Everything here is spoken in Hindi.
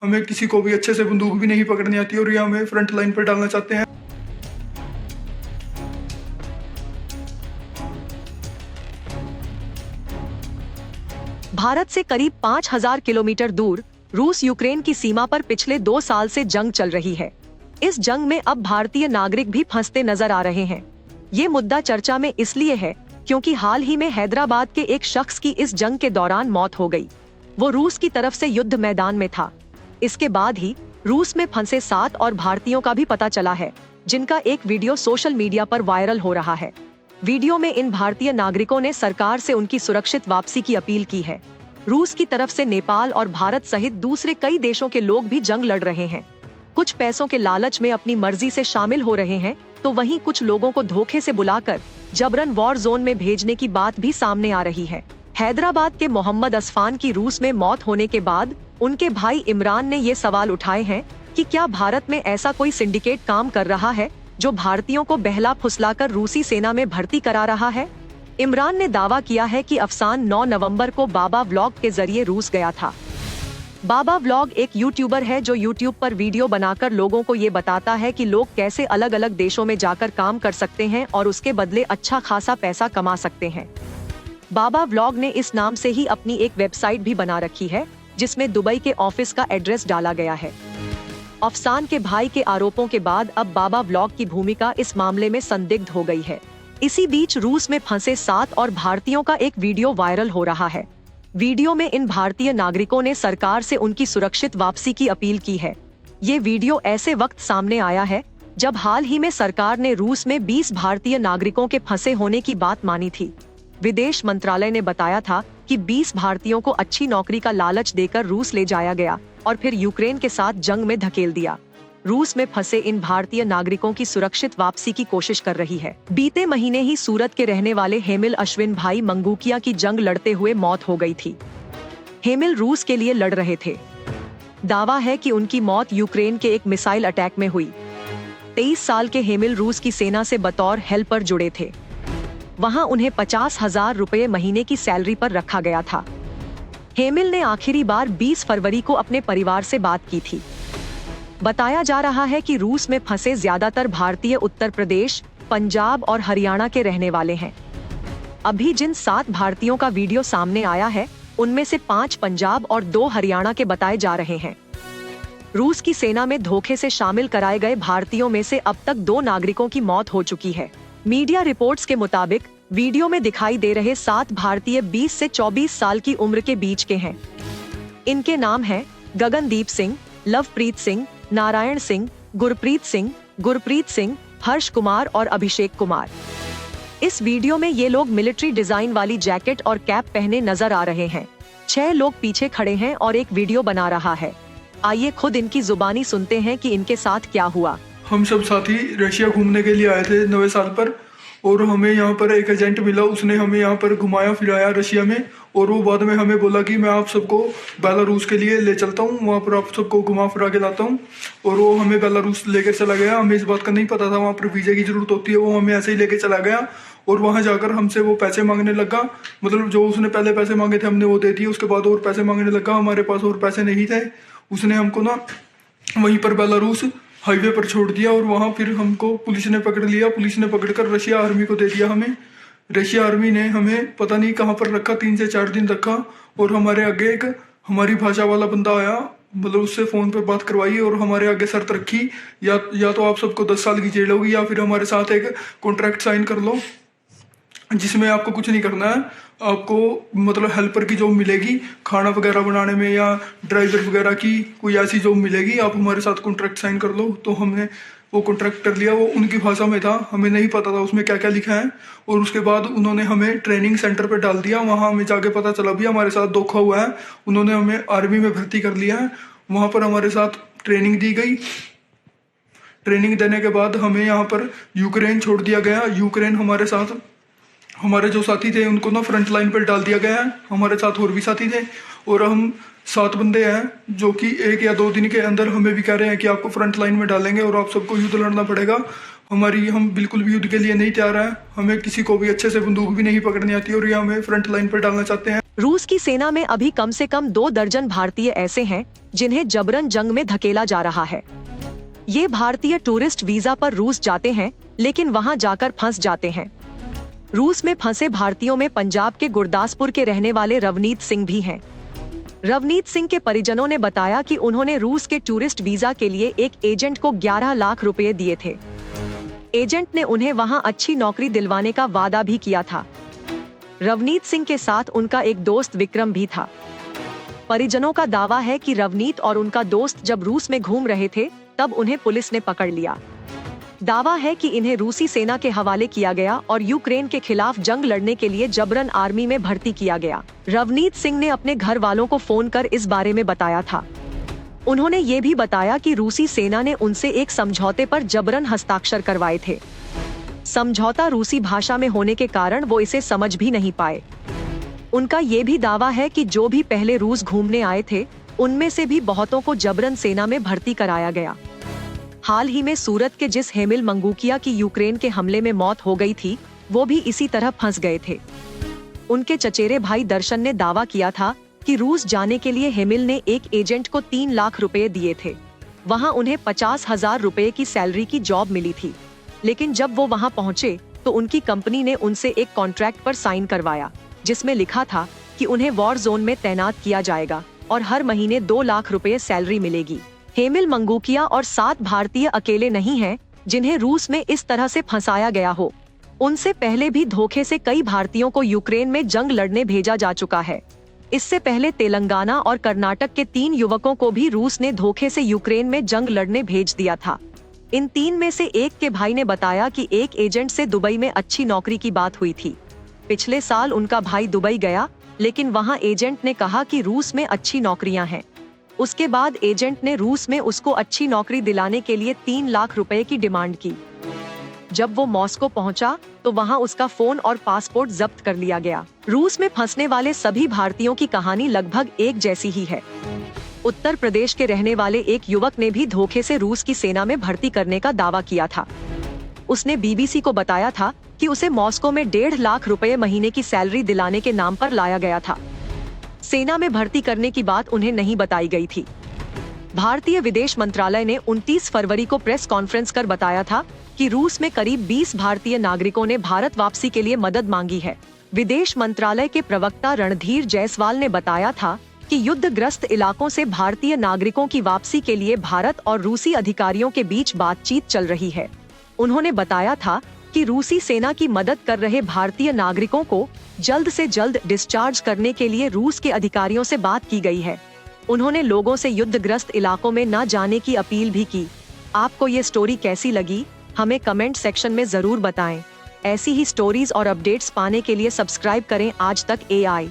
हमें किसी को भी अच्छे से बंदूक भी नहीं पकड़नी आती और ये हमें फ्रंट लाइन पर डालना चाहते हैं। भारत से करीब 5000 किलोमीटर दूर रूस यूक्रेन की सीमा पर पिछले 2 साल से जंग चल रही है। इस जंग में अब भारतीय नागरिक भी फंसते नजर आ रहे हैं। ये मुद्दा चर्चा में इसलिए है क्योंकि हाल ही में हैदराबाद के एक शख्स की इस जंग के दौरान मौत हो गई। वो रूस की तरफ से युद्ध मैदान में था। इसके बाद ही रूस में फंसे 7 और भारतीयों का भी पता चला है, जिनका एक वीडियो सोशल मीडिया पर वायरल हो रहा है। वीडियो में इन भारतीय नागरिकों ने सरकार से उनकी सुरक्षित वापसी की अपील की है। रूस की तरफ से नेपाल और भारत सहित दूसरे कई देशों के लोग भी जंग लड़ रहे हैं। कुछ पैसों के लालच में अपनी मर्जी से शामिल हो रहे हैं, तो वहीं कुछ लोगों को धोखे से बुलाकर जबरन वॉर जोन में भेजने की बात भी सामने आ रही है। हैदराबाद के मोहम्मद असफान की रूस में मौत होने के बाद उनके भाई इमरान ने ये सवाल उठाए हैं कि क्या भारत में ऐसा कोई सिंडिकेट काम कर रहा है जो भारतीयों को बहला फुसलाकर रूसी सेना में भर्ती करा रहा है। इमरान ने दावा किया है कि अफसान 9 नवंबर को बाबा व्लॉग के जरिए रूस गया था। बाबा व्लॉग एक यूट्यूबर है जो यूट्यूब पर वीडियो बनाकर लोगों को ये बताता है कि लोग कैसे अलग अलग देशों में जाकर काम कर सकते हैं और उसके बदले अच्छा खासा पैसा कमा सकते हैं। बाबा व्लॉग ने इस नाम से ही अपनी एक वेबसाइट भी बना रखी है, जिसमें दुबई के ऑफिस का एड्रेस डाला गया है। अफसान के भाई के आरोपों के बाद अब बाबा व्लॉग की भूमिका इस मामले में संदिग्ध हो गई है। इसी बीच रूस में फंसे 7 और भारतीयों का एक वीडियो वायरल हो रहा है। वीडियो में इन भारतीय नागरिकों ने सरकार से उनकी सुरक्षित वापसी की अपील की है। ये वीडियो ऐसे वक्त सामने आया है जब हाल ही में सरकार ने रूस में 20 भारतीय नागरिकों के फंसे होने की बात मानी थी। विदेश मंत्रालय ने बताया था कि 20 भारतीयों को अच्छी नौकरी का लालच देकर रूस ले जाया गया और फिर यूक्रेन के साथ जंग में धकेल दिया। रूस में फंसे इन भारतीय नागरिकों की सुरक्षित वापसी की कोशिश कर रही है। बीते महीने ही सूरत के रहने वाले हेमिल अश्विन भाई मंगूकिया की जंग लड़ते हुए मौत हो गई थी। हेमिल रूस के लिए लड़ रहे थे। दावा है कि उनकी मौत यूक्रेन के एक मिसाइल अटैक में हुई। 23 साल के हेमिल रूस की सेना से बतौर हेल्पर जुड़े थे। वहां उन्हें 50,000 रुपए महीने की सैलरी पर रखा गया था। हेमिल ने आखिरी बार 20 फरवरी को अपने परिवार से बात की थी। बताया जा रहा है कि रूस में फंसे ज्यादातर भारतीय उत्तर प्रदेश, पंजाब और हरियाणा के रहने वाले हैं। अभी जिन 7 भारतीयों का वीडियो सामने आया है, उनमें से 5 पंजाब और 2 हरियाणा के बताए जा रहे हैं। रूस की सेना में धोखे से शामिल कराए गए भारतीयों में से अब तक 2 नागरिकों की मौत हो चुकी है। मीडिया रिपोर्ट्स के मुताबिक वीडियो में दिखाई दे रहे 7 भारतीय 20 से 24 साल की उम्र के बीच के हैं। इनके नाम हैं गगनदीप सिंह, लवप्रीत सिंह, नारायण सिंह, गुरप्रीत सिंह, हर्ष कुमार और अभिषेक कुमार। इस वीडियो में ये लोग मिलिट्री डिजाइन वाली जैकेट और कैप पहने नजर आ रहे हैं। 6 लोग पीछे खड़े हैं और एक वीडियो बना रहा है। आइए खुद इनकी जुबानी सुनते हैं कि इनके साथ क्या हुआ। हम सब साथी रशिया घूमने के लिए आए थे नवे साल पर, और हमें यहाँ पर एक एजेंट मिला। उसने हमें यहाँ पर घुमाया फिराया रशिया में, और वो बाद में हमें बोला कि मैं आप सबको बेलारूस के लिए ले चलता हूँ, वहाँ पर आप सबको घुमा फिरा के लाता हूँ। और वो हमें बेलारूस लेकर चला गया। हमें इस बात का नहीं पता था वहाँ पर वीज़ा की जरूरत होती है। वो हमें ऐसे ही लेके चला गया और वहाँ जाकर हमसे वो पैसे मांगने लगा। मतलब जो उसने पहले पैसे मांगे थे हमने वो दे दिए, उसके बाद और पैसे मांगने लगा। हमारे पास और पैसे नहीं थे। उसने हमको ना वहीं पर बेलारूस हाईवे पर छोड़ दिया और वहाँ फिर हमको पुलिस ने पकड़ लिया। पुलिस ने पकड़कर रशिया आर्मी को दे दिया हमें। रशिया आर्मी ने हमें पता नहीं कहाँ पर रखा, 3 से 4 दिन रखा। और हमारे आगे एक हमारी भाषा वाला बंदा आया, मतलब उससे फ़ोन पर बात करवाई और हमारे आगे शर्त रखी, या तो आप सबको 10 साल की जेल होगी या फिर हमारे साथ एक कॉन्ट्रैक्ट साइन कर लो जिसमें आपको कुछ नहीं करना है। आपको मतलब हेल्पर की जॉब मिलेगी, खाना वगैरह बनाने में, या ड्राइवर वगैरह की कोई ऐसी जॉब मिलेगी। आप हमारे साथ कॉन्ट्रैक्ट साइन कर लो। तो हमने वो कॉन्ट्रैक्ट कर लिया। वो उनकी भाषा में था, हमें नहीं पता था उसमें क्या क्या लिखा है। और उसके बाद उन्होंने हमें ट्रेनिंग सेंटर पर डाल दिया। वहाँ हमें जाके पता चला भी हमारे साथ धोखा हुआ है। उन्होंने हमें आर्मी में भर्ती कर लिया है। वहाँ पर हमारे साथ ट्रेनिंग दी गई। ट्रेनिंग देने के बाद हमें यहाँ पर यूक्रेन छोड़ दिया गया। यूक्रेन हमारे साथ हमारे जो साथी थे उनको ना फ्रंट लाइन पर डाल दिया गया है। हमारे साथ और भी साथी थे और हम 7 बंदे हैं जो कि 1 या 2 दिन के अंदर हमें भी कह रहे हैं कि आपको फ्रंट लाइन में डालेंगे और आप सबको युद्ध लड़ना पड़ेगा। हम बिल्कुल भी युद्ध के लिए नहीं तैयार हैं। हमें किसी को भी अच्छे से बंदूक भी नहीं पकड़नी आती और ये हमें फ्रंट लाइन पर डालना चाहते हैं। रूस की सेना में अभी कम से कम 2 दर्जन भारतीय ऐसे हैं जिन्हें जबरन जंग में धकेला जा रहा है। ये भारतीय टूरिस्ट वीजा पर रूस जाते हैं, लेकिन वहां जाकर फंस जाते हैं। रूस में फंसे भारतीयों में पंजाब के गुरदासपुर के रहने वाले रवनीत सिंह भी हैं। रवनीत सिंह के परिजनों ने बताया कि उन्होंने रूस के टूरिस्ट वीजा के लिए एक एजेंट को 11 लाख रुपए दिए थे। एजेंट ने उन्हें वहां अच्छी नौकरी दिलवाने का वादा भी किया था। रवनीत सिंह के साथ उनका एक दोस्त विक्रम भी था। परिजनों का दावा है कि रवनीत और उनका दोस्त जब रूस में घूम रहे थे तब उन्हें पुलिस ने पकड़ लिया। दावा है कि इन्हें रूसी सेना के हवाले किया गया और यूक्रेन के खिलाफ जंग लड़ने के लिए जबरन आर्मी में भर्ती किया गया। रवनीत सिंह ने अपने घर वालों को फोन कर इस बारे में बताया था। उन्होंने ये भी बताया कि रूसी सेना ने उनसे एक समझौते पर जबरन हस्ताक्षर करवाए थे। समझौता रूसी भाषा में होने के कारण वो इसे समझ भी नहीं पाए। उनका ये भी दावा है कि जो भी पहले रूस घूमने आए थे उनमें से भी बहुतों को जबरन सेना में भर्ती कराया गया। हाल ही में सूरत के जिस हेमिल मंगूकिया की यूक्रेन के हमले में मौत हो गई थी, वो भी इसी तरह फंस गए थे। उनके चचेरे भाई दर्शन ने दावा किया था कि रूस जाने के लिए हेमिल ने एक एजेंट को 3 लाख रुपए दिए थे। वहां उन्हें 50,000 रुपए की सैलरी की जॉब मिली थी, लेकिन जब वो वहां पहुंचे तो उनकी कंपनी ने उनसे एक कॉन्ट्रैक्ट पर साइन करवाया, जिसमें लिखा था कि उन्हें वॉर जोन में तैनात किया जाएगा और हर महीने 2 लाख रुपए सैलरी मिलेगी। हेमिल मंगूकिया और 7 भारतीय अकेले नहीं हैं जिन्हें रूस में इस तरह से फंसाया गया हो। उनसे पहले भी धोखे से कई भारतीयों को यूक्रेन में जंग लड़ने भेजा जा चुका है। इससे पहले तेलंगाना और कर्नाटक के 3 युवकों को भी रूस ने धोखे से यूक्रेन में जंग लड़ने भेज दिया था। इन 3 में से एक के भाई ने बताया कि एक एजेंट से दुबई में अच्छी नौकरी की बात हुई थी। पिछले साल उनका भाई दुबई गया, लेकिन वहां एजेंट ने कहा कि रूस में अच्छी नौकरियां हैं। उसके बाद एजेंट ने रूस में उसको अच्छी नौकरी दिलाने के लिए 3 लाख रुपए की डिमांड की। जब वो मॉस्को पहुंचा तो वहां उसका फोन और पासपोर्ट जब्त कर लिया गया। रूस में फंसने वाले सभी भारतीयों की कहानी लगभग एक जैसी ही है। उत्तर प्रदेश के रहने वाले एक युवक ने भी धोखे से रूस की सेना में भर्ती करने का दावा किया था। उसने बीबीसी को बताया था कि उसे मॉस्को में 1.5 लाख रुपए महीने की सैलरी दिलाने के नाम पर लाया गया था। सेना में भर्ती करने की बात उन्हें नहीं बताई गई थी। भारतीय विदेश मंत्रालय ने 29 फरवरी को प्रेस कॉन्फ्रेंस कर बताया था कि रूस में करीब 20 भारतीय नागरिकों ने भारत वापसी के लिए मदद मांगी है। विदेश मंत्रालय के प्रवक्ता रणधीर जायसवाल ने बताया था कि युद्धग्रस्त इलाकों से भारतीय नागरिकों की वापसी के लिए भारत और रूसी अधिकारियों के बीच बातचीत चल रही है। उन्होंने बताया था कि रूसी सेना की मदद कर रहे भारतीय नागरिकों को जल्द से जल्द डिस्चार्ज करने के लिए रूस के अधिकारियों से बात की गई है। उन्होंने लोगों से युद्धग्रस्त इलाकों में न जाने की अपील भी की। आपको ये स्टोरी कैसी लगी, हमें कमेंट सेक्शन में जरूर बताएं। ऐसी ही स्टोरीज और अपडेट्स पाने के लिए सब्सक्राइब करें आज तक AI।